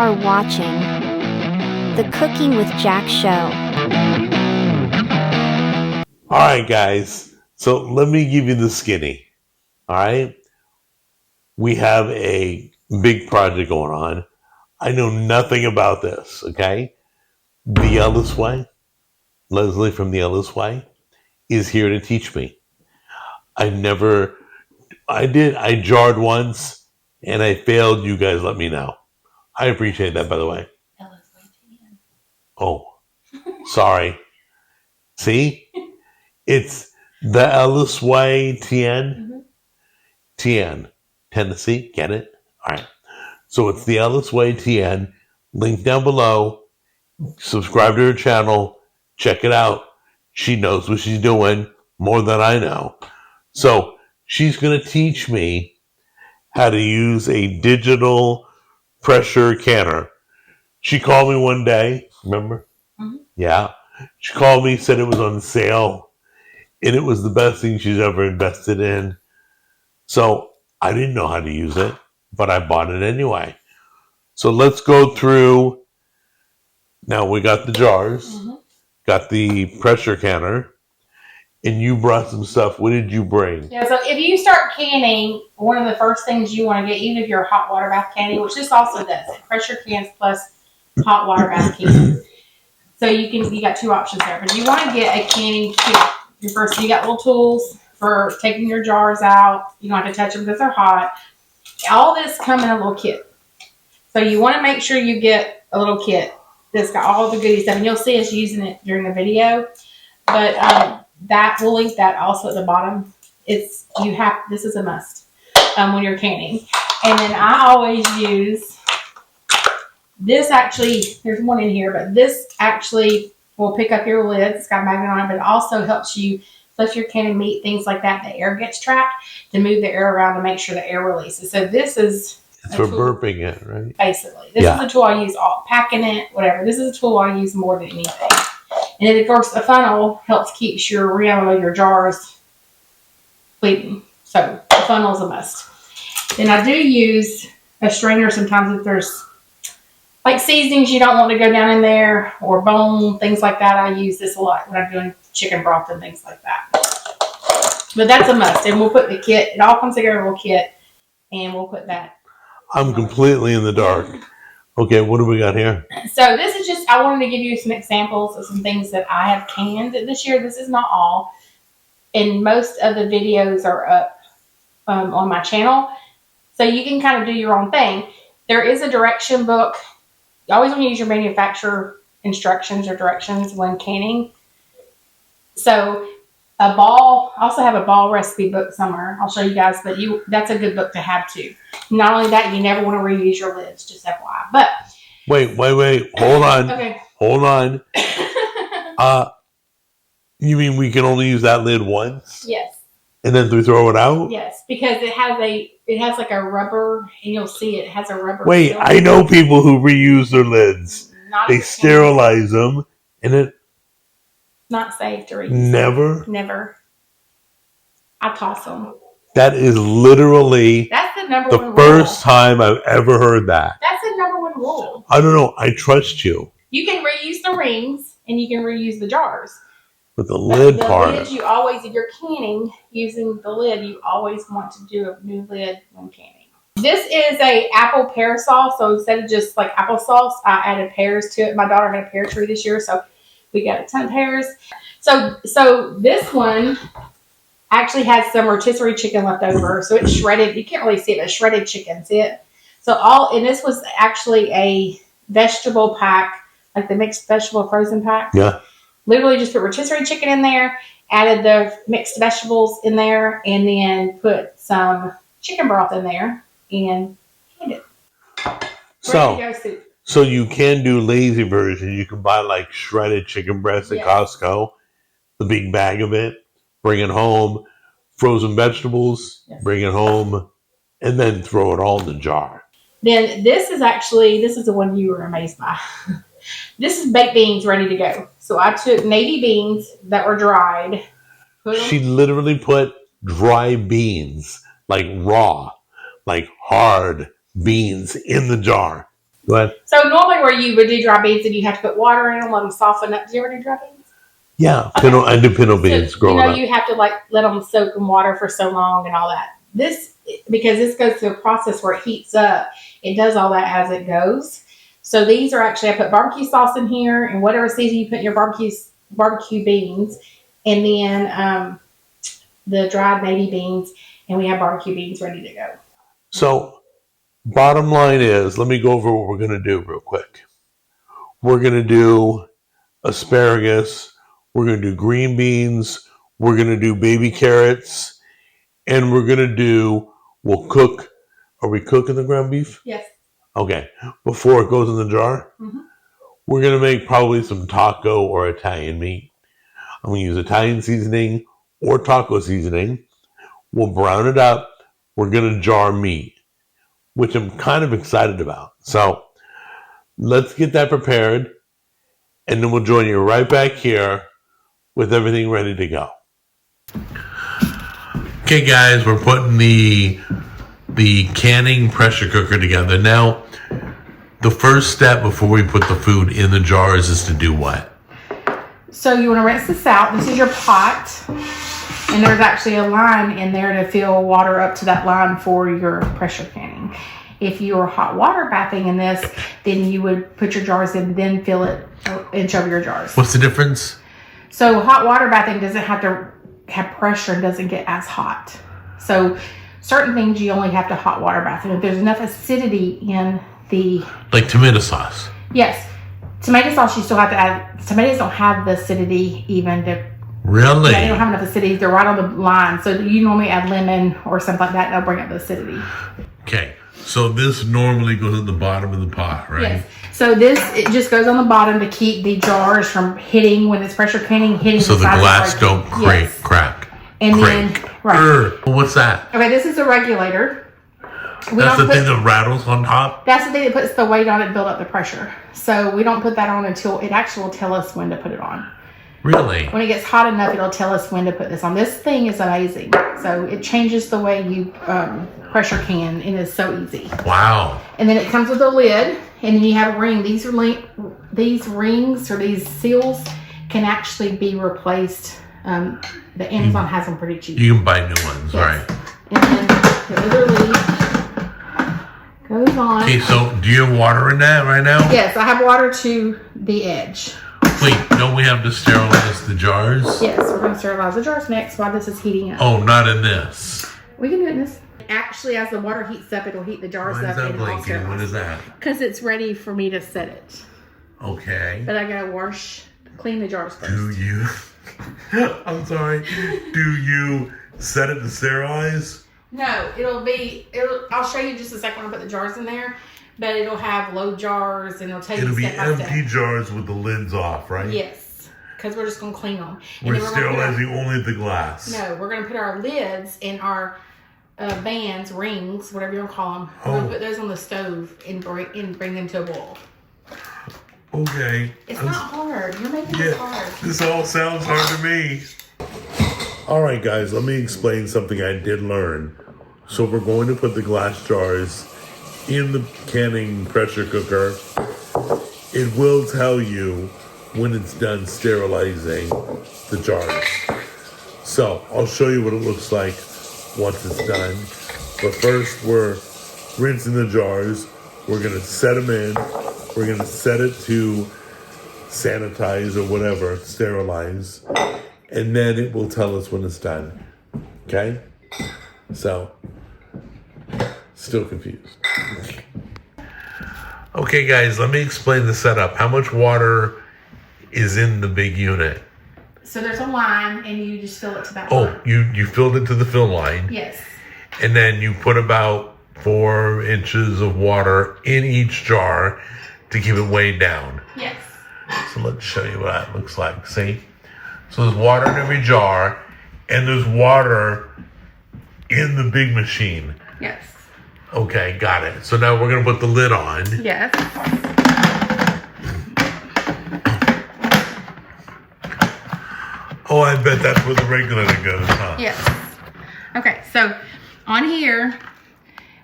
are watching the Cooking with Jack show. All right, guys. So let me give you the skinny. All right. We have a big project going on. I know nothing about this. Okay. The Ellis Way, Leslie from the Ellis Way, is here to teach me. I jarred once and I failed. You guys let me know. I appreciate that, by the way. Oh, sorry. See? It's the Ellis Way TN. TN. Tennessee. Get it? All right. So it's the Ellis Way TN. Link down below. Subscribe to her channel. Check it out. She knows what she's doing more than I know. So she's going to teach me how to use a digital pressure canner. She called me one day. Remember? Mm-hmm. Yeah. She called me, said it was on sale, and it was the best thing she's ever invested in. So I didn't know how to use it, but I bought it anyway. So let's go through. Now we got the jars, got the pressure canner, and you brought some stuff. What did you bring? Yeah, so if you start canning, one of the first things you want to get, even if you're hot water bath canning, which this also does, pressure cans plus hot water bath cans. So you got two options there, but you want to get a canning kit. You got little tools for taking your jars out. You don't have to touch them because they're hot. All this come in a little kit. So you want to make sure you get a little kit that's got all the goodies stuff, and you'll see us using it during the video. But that we'll link that also at the bottom. This is a must when you're canning. And then I always use this. Actually, there's one in here, but this actually will pick up your lids. It's got a magnet on it, but it also helps you, especially if you're canning meat, things like that, the air gets trapped, to move the air around to make sure the air releases. So this is for burping it, right? Basically. This is a tool I use all packing it, whatever. This is a tool I use more than anything. And then, of course, the funnel helps keep your rim of your jars clean. So the funnel is a must. Then I do use a strainer sometimes if there's like seasonings you don't want to go down in there, or bone, things like that. I use this a lot when I'm doing chicken broth and things like that. But that's a must. And we'll put the kit. It all comes together in a little kit. And we'll put that. I'm completely in the dark. Okay, what do we got here? So this is just, I wanted to give you some examples of some things that I have canned this year. This is not all. And most of the videos are up on my channel. So you can kind of do your own thing. There is a direction book. You always want to use your manufacturer instructions or directions when canning. So a ball, I also have a ball recipe book somewhere. I'll show you guys, but that's a good book to have too. Not only that, you never want to reuse your lids, just FYI. But wait. Hold on. Okay. Hold on. You mean we can only use that lid once? Yes. And then we throw it out? Yes, because it has like a rubber, and you'll see it has a rubber. Wait, I know people who reuse their lids. They sterilize them, and it. Not safe to reuse. Never. I toss them. That is literally. That's the number one rule. The first time I've ever heard that. That's the number one rule. I don't know. I trust you. You can reuse the rings, and you can reuse the jars. But the lid part. Lids, you always, if you're canning using the lid, you always want to do a new lid when canning. This is a apple pear sauce. So instead of just like applesauce, I added pears to it. My daughter had a pear tree this year, so we got a ton of pears. So this one actually has some rotisserie chicken left over. So it's shredded. You can't really see it, but shredded chicken. See it? And this was actually a vegetable pack, like the mixed vegetable frozen pack. Yeah. Literally just put rotisserie chicken in there, added the mixed vegetables in there, and then put some chicken broth in there and canned it. So you can do lazy version. You can buy like shredded chicken breast at Costco, the big bag of it, bring it home, frozen vegetables, bring it home, and then throw it all in the jar. Then this is the one you were amazed by. This is baked beans ready to go. So I took navy beans that were dried. She literally put dry beans, like raw, like hard beans in the jar. Go ahead. So normally where you would do dry beans and you have to put water in them, let them soften up. Do you ever do dry beans? Yeah, Okay. I do pinto beans So, growing up. you have to like let them soak in water for so long and all that. Because this goes through a process where it heats up, it does all that as it goes. So these are actually, I put barbecue sauce in here and whatever season you put in your barbecue beans, and then the dried navy beans, and we have barbecue beans ready to go. So, bottom line is, let me go over what we're going to do real quick. We're going to do asparagus. We're going to do green beans. We're going to do baby carrots. And we're going to we'll cook. Are we cooking the ground beef? Yes. Okay. Before it goes in the jar, we're going to make probably some taco or Italian meat. I'm going to use Italian seasoning or taco seasoning. We'll brown it up. We're going to jar meat, which I'm kind of excited about. So let's get that prepared, and then we'll join you right back here with everything ready to go. Okay, guys, we're putting the canning pressure cooker together. Now, the first step before we put the food in the jars is to do what? So you want to rinse this out. This is your pot, and there's actually a line in there to fill water up to that line for your pressure canning. If you are hot water bathing in this, then you would put your jars in, then fill it inch over your jars. What's the difference? So hot water bathing doesn't have to have pressure and doesn't get as hot. So certain things you only have to hot water bath. And if there's enough acidity in the... Like tomato sauce? Yes. Tomato sauce you still have to add. Tomatoes don't have the acidity even to... Really? Yeah, they don't have enough acidity. They're right on the line. So you normally add lemon or something like that, and that'll bring up the acidity. Okay. So this normally goes at the bottom of the pot, right? Yes. So it just goes on the bottom to keep the jars from hitting when it's pressure canning, hitting so the glass don't crack. And then, right. What's that? Okay, this is a regulator. That's the thing that rattles on top? That's the thing that puts the weight on it to build up the pressure. So we don't put that on until it actually will tell us when to put it on. Really? When it gets hot enough, it'll tell us when to put this on. This thing is amazing. So it changes the way you pressure can, and it's so easy. Wow. And then it comes with a lid, and then you have a ring. These rings or these seals can actually be replaced. The Amazon has them pretty cheap. You can buy new ones, yes. Right? And then the other lead goes on. Okay, so do you have water in that right now? Yes, I have water to the edge. Wait, don't we have to sterilize the jars? Yes, we're going to sterilize the jars next while this is heating up. Oh, not in this. We can do it in this. Actually, as the water heats up, it'll heat the jars up. Why is that blinking? What is that? Because it's ready for me to set it. Okay. But I got to clean the jars first. Do you? I'm sorry. Do you set it to sterilize? No, I'll show you just a second when I put the jars in there. But it'll have low jars, and it'll tell you it'll step by step. It'll be empty jars with the lids off, right? Yes, because we're just going to clean them. We're sterilizing only the glass. No, we're going to put our lids and our bands, rings, whatever you want to call them. We're going to put those on the stove and bring them to a boil. Okay. It's not hard. You're making it hard. This all sounds hard to me. All right, guys, let me explain something I did learn. So we're going to put the glass jars in the canning pressure cooker. It will tell you when it's done sterilizing the jars. So I'll show you what it looks like once it's done. But first we're rinsing the jars. We're going to set them in. We're going to set it to sanitize or whatever, sterilize. And then it will tell us when it's done. Okay? So, still confused. Okay, guys, let me explain the setup. How much water is in the big unit? So there's a line, and you just fill it to that line. Oh, you filled it to the fill line. Yes. And then you put about 4 inches of water in each jar to keep it weighed down. Yes. So let's show you what that looks like. See? So there's water in every jar, and there's water in the big machine. Yes. Okay, got it. So now we're going to put the lid on. Yes. Oh, I bet that's where the regulator goes, huh? Yes. Okay, so on here,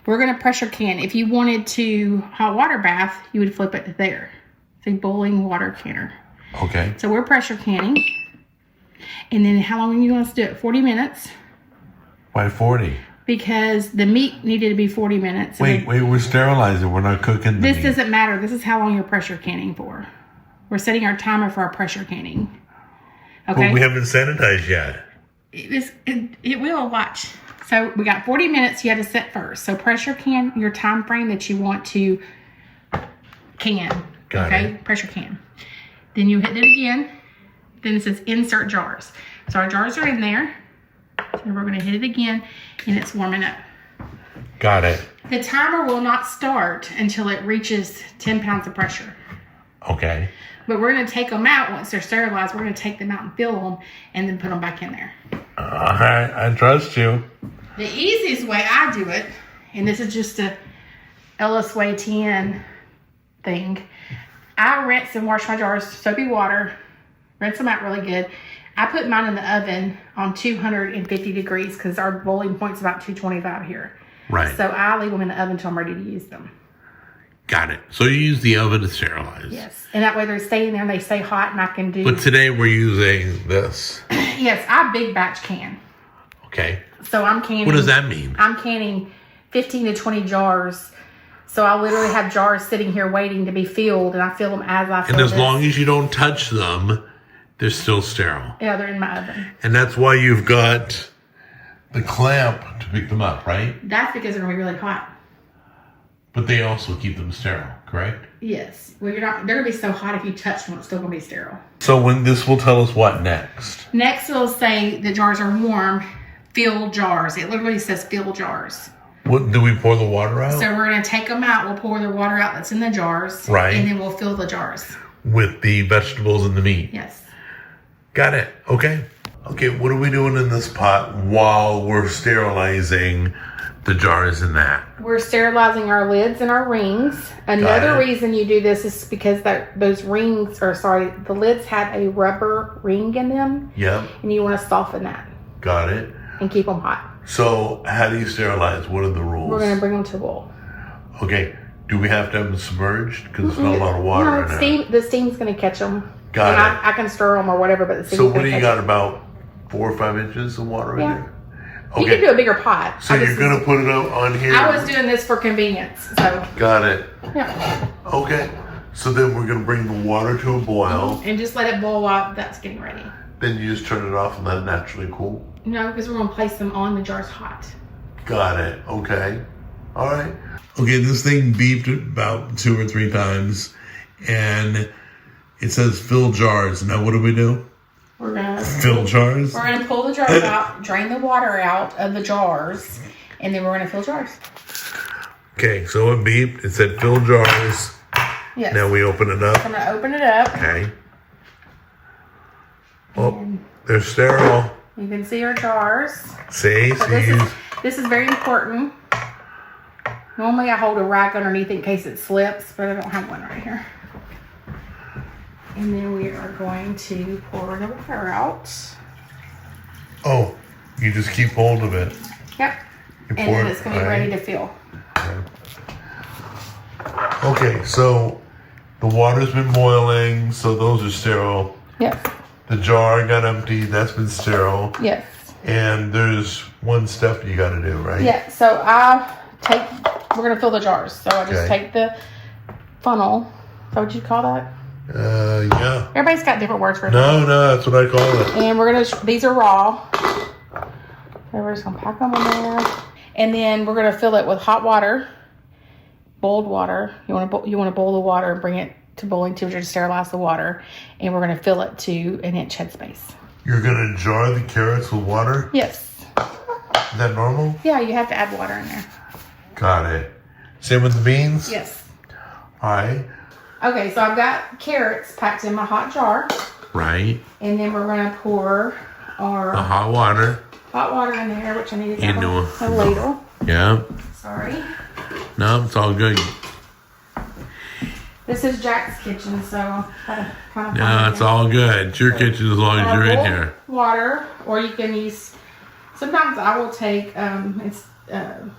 We're going to pressure can. If you wanted to hot water bath, you would flip it to there. It's a boiling water canner. Okay. So we're pressure canning. And then how long do you want us to do it? 40 minutes. Why 40? Because the meat needed to be 40 minutes. Wait, we're sterilizing. We're not cooking the This meat. doesn't matter. This is how long you're pressure canning for. We're setting our timer for our pressure canning. Okay. But we haven't sanitized yet. It will, watch. So we got 40 minutes you had to set first. So pressure can your time frame that you want to can. Got it. Pressure can. Then you hit it again. Then it says insert jars. So our jars are in there. So we're going to hit it again and it's warming up. Got it. The timer will not start until it reaches 10 pounds of pressure. Okay. But we're going to take them out once they're sterilized. We're going to take them out and fill them and then put them back in there. All right. I trust you. The easiest way I do it, and this is just a Ellis Way 10 thing, I rinse and wash my jars, soapy water, rinse them out really good. I put mine in the oven on 250 degrees because our boiling point's about 225 here. Right. So I leave them in the oven until I'm ready to use them. Got it. So you use the oven to sterilize. Yes. And that way they're staying there and they stay hot and I can do... But today we're using this. Yes, I big batch can. Okay. So I'm canning... What does that mean? I'm canning 15 to 20 jars. So I literally have jars sitting here waiting to be filled, and I fill them as I fill And as this. long as you don't touch them, they're still sterile. Yeah, they're in my oven. And that's why you've got the clamp to pick them up, right? That's because they're going to be really hot. But they also keep them sterile, correct? Yes. Well, they're going to be so hot if you touch them, it's still going to be sterile. So when this will tell us what next? Next, it'll say the jars are warm. Fill jars. It literally says fill jars. What, do we pour the water out? So we're going to take them out. We'll pour the water out that's in the jars. Right. And then we'll fill the jars. With the vegetables and the meat? Yes. Got it. Okay. Okay, what are we doing in this pot while we're sterilizing the jars in that? We're sterilizing our lids and our rings. Another reason you do this is because those rings, the lids have a rubber ring in them. Yep. And you want to soften that. Got it. And keep them hot. So how do you sterilize? What are the rules? We're going to bring them to boil. Okay. Do we have to have them submerged? Because there's not a lot of water in there. The steam's going to catch them. Got it. I can stir them or whatever, but the steam's So what going do to you catch got, about 4 or 5 inches of water in there? Okay. You can do a bigger pot. So you're going to put it out on here? I was doing this for convenience. So. Got it. Yeah. Okay. So then we're going to bring the water to a boil. And just let it boil while that's getting ready. Then you just turn it off and let it naturally cool? No, because we're going to place them on the jars hot. Got it. Okay. All right. Okay, this thing beeped about 2 or 3 times, and it says fill jars. Now what do we do? We're gonna fill jars. We're gonna pull the jars out, drain the water out of the jars, and then we're gonna fill jars. Okay, so it beeped. It said fill jars. Yes. Now we open it up. I'm gonna open it up. Okay. Oh, they're sterile. You can see our jars. See? So this is very important. Normally I hold a rag underneath in case it slips, but I don't have one right here. And then we are going to pour the water out. Oh, you just keep hold of it. Yep. And then it's going to be ready to fill. Okay, so the water's been boiling, so those are sterile. Yes. The jar got emptied, that's been sterile. Yes. And there's one step you got to do, right? Yeah, so we're going to fill the jars. So I just take the funnel. Is that what you call that? Yeah. Everybody's got different words for it. No, that's what I call it. And we're going to, these are raw. So we're just going to pack them in there. And then we're going to fill it with hot water, boiled water. You want to boil the water and bring it to boiling temperature to sterilize the water. And we're going to fill it to 1 inch headspace. You're going to jar the carrots with water? Yes. Is that normal? Yeah, you have to add water in there. Got it. Same with the beans? Yes. All right. Okay, so I've got carrots packed in my hot jar. Right. And then we're going to pour our The hot water. hot water in there, which I need to get a know. ladle. Yeah. Sorry. No, it's all good. This is Jack's kitchen, so kind of. No, it's all good. It's your kitchen as long as you're in here. Water, or you can use. Sometimes I will take the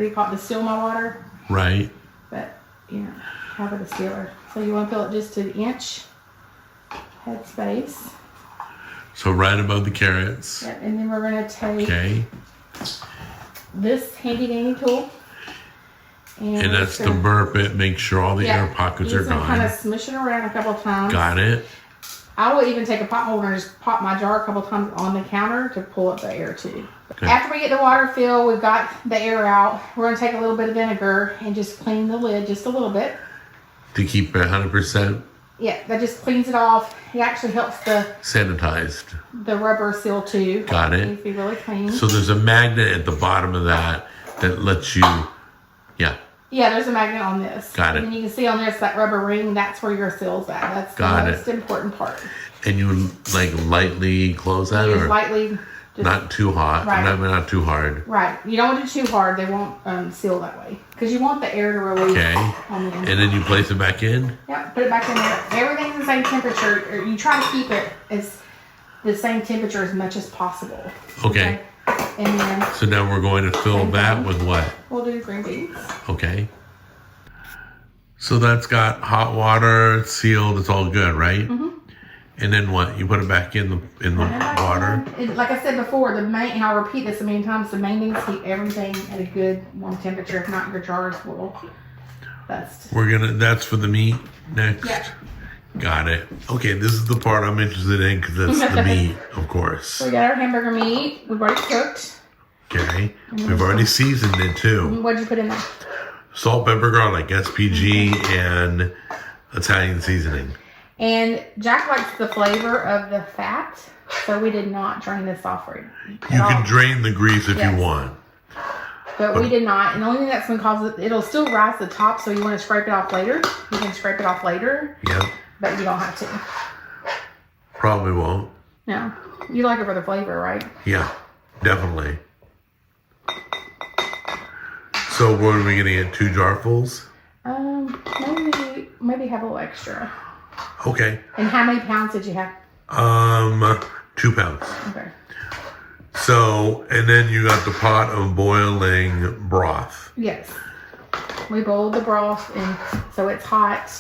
what do you call it? The seal my water. Right. But, have it a sealer. So you want to fill it just to the inch head space. So right above the carrots. Yep, and then we're going to take this handy dandy tool. And that's to burp it, make sure all the air pockets are gone. Kind of smush it around a couple times. Got it. I will even take a pot holder and just pop my jar a couple times on the counter to pull up the air too. Okay. After we get the water filled, we've got the air out. We're going to take a little bit of vinegar and just clean the lid just a little bit. To keep it 100%? Yeah, that just cleans it off. It actually helps sanitized. The rubber seal too. Got it. It needs to be really clean. So there's a magnet at the bottom of that lets you, Yeah, there's a magnet on this. Got it. And you can see on this, that rubber ring, that's where your seal's at. That's the most important part. And you like lightly close that or lightly. Not too hot. Right. Not too hard. Right. You don't want it too hard. They won't seal that way. Because you want the air to release on the inside. And then you place it back in? Yeah, put it back in there. Everything's the same temperature. Or you try to keep it as the same temperature as much as possible. Okay. And then... So now we're going to fill that with what? We'll do green beans. Okay. So that's got hot water, it's sealed, it's all good, right? Mm-hmm. And then what? You put it back in the water? Like I said before, and I'll repeat this a million times, the main thing is keep everything at a good warm temperature. If not, your jars will bust. That's for the meat next? Yeah. Got it. Okay, this is the part I'm interested in because that's the meat, of course. So we got our hamburger meat. We've already cooked. Okay. We've already seasoned it too. What did you put in there? Salt, pepper, garlic, SPG, and Italian seasoning. And Jack likes the flavor of the fat, so we did not drain this off for you. You can drain the grease if you want. But we did not. And the only thing that's going to cause it'll still rise to the top, so you want to scrape it off later. You can scrape it off later. Yep. But you don't have to. Probably won't. No. You like it for the flavor, right? Yeah, definitely. So what are we going to get? 2 jarfuls? Maybe have a little extra. Okay. And how many pounds did you have? 2 pounds. Okay. So, and then you got the pot of boiling broth. Yes. We boiled the broth, and so it's hot,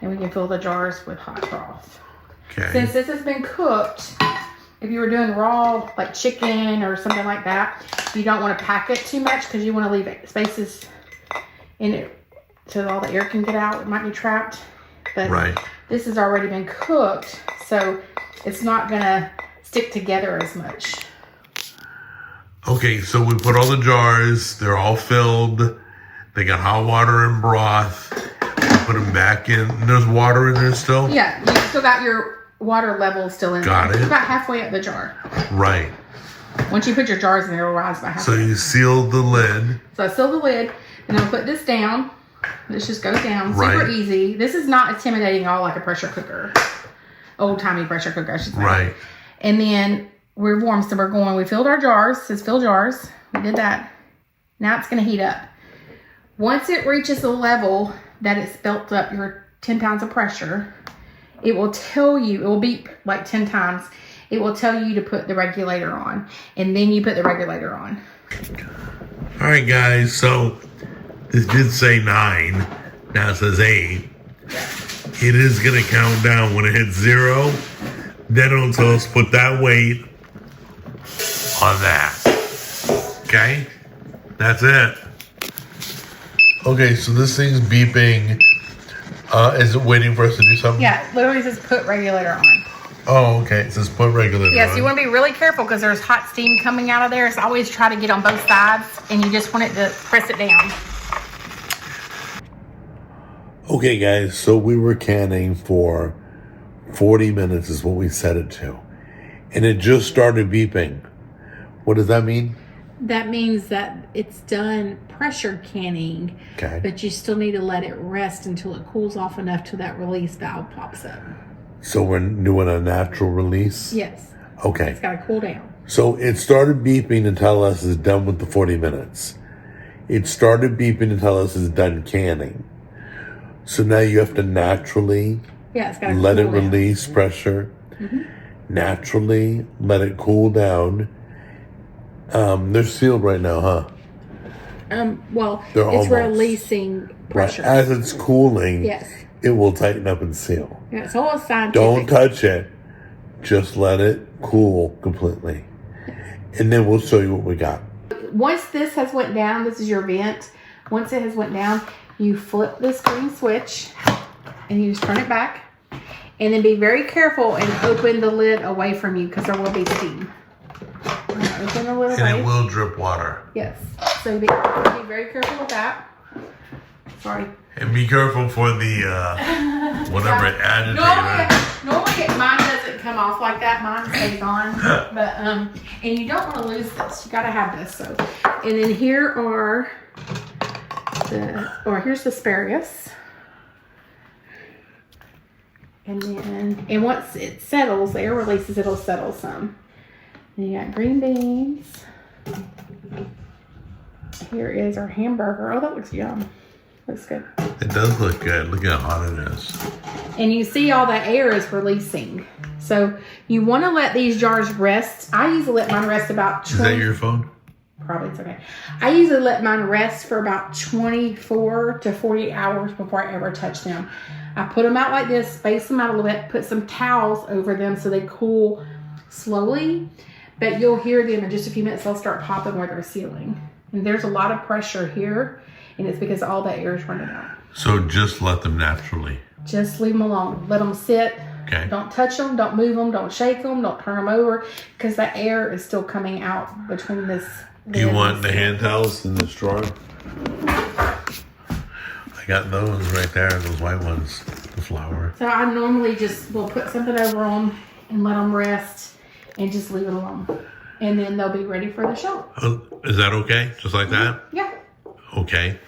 and we can fill the jars with hot broth. Okay. Since this has been cooked, if you were doing raw, like chicken or something like that, you don't want to pack it too much because you want to leave spaces in it so that all the air can get out. It might be trapped. But this has already been cooked, so it's not going to stick together as much. Okay, so we put all the jars. They're all filled. They got hot water and broth. We put them back in. There's water in there still? Yeah, you still got your water level still in there. Got it. It's about halfway up the jar. Right. Once you put your jars in there, it'll rise about halfway. So you sealed the lid. So I sealed the lid, and I'll put this down. This just goes down. Super easy. This is not intimidating at all like a pressure cooker. Old-timey pressure cooker, I should say. Right. And then we're warm, so we filled our jars. It says fill jars. We did that. Now it's going to heat up. Once it reaches the level that it's built up your 10 pounds of pressure, it will tell you, it will beep like 10 times. It will tell you to put the regulator on. And then you put the regulator on. All right, guys. So this did say 9. Now it says 8. It is going to count down when it hits 0. Then it'll tell us put that weight on that. Okay? That's it. Okay, so this thing's beeping. Is it waiting for us to do something? Yeah, literally says put regulator on. Oh, okay. It says put regulator on. Yeah, so you want to be really careful because there's hot steam coming out of there. So always try to get on both sides, and you just want it to press it down. Okay, guys, so we were canning for 40 minutes is what we set it to. And it just started beeping. What does that mean? That means that it's done pressure canning, but you still need to let it rest until it cools off enough till that release valve pops up. So we're doing a natural release? Yes. Okay. It's got to cool down. So it started beeping to tell us it's done with the 40 minutes. It started beeping to tell us it's done canning. So now you have to naturally let it release pressure. Mm-hmm. Naturally let it cool down. They're sealed right now, huh? Well, They're it's almost. releasing pressure. Right. As it's cooling, Yes. it will tighten up and seal. Yeah, it's all scientific. Don't touch it. Just let it cool completely. And then we'll show you what we got. Once this has went down, this is your vent. Once it has went down, you flip this green switch and you just turn it back. And then be very careful and open the lid away from you because there will be steam. Open the lid away. And it will drip water. Yes. So be very careful with that. Sorry. And be careful for the, whatever agitator. Normally mine doesn't come off like that. Mine stays on. But, and you don't want to lose this. You got to have this. So, and then here are here's the asparagus. And then, and once it settles, the air releases, it'll settle some. And you got green beans. Here is our hamburger. Oh, that looks yum. Looks good. It does look good. Look how hot it is. And you see all that air is releasing. So you want to let these jars rest. I usually let mine rest about 20. Is that your phone? Probably, it's okay. I usually let mine rest for about 24 to 48 hours before I ever touch them. I put them out like this, space them out a little bit, put some towels over them so they cool slowly. But you'll hear them in just a few minutes, they'll start popping where they're sealing. And there's a lot of pressure here, and it's because all that air is running out. So just let them naturally. Just leave them alone. Let them sit. Okay. Don't touch them. Don't move them. Don't shake them. Don't turn them over because that air is still coming out between this. Do you want the hand towels in this drawer? I got those right there, those white ones, the flour. So I normally just will put something over them and let them rest and just leave it alone. And then they'll be ready for the show. Is that okay? Just like that? Yeah. Okay.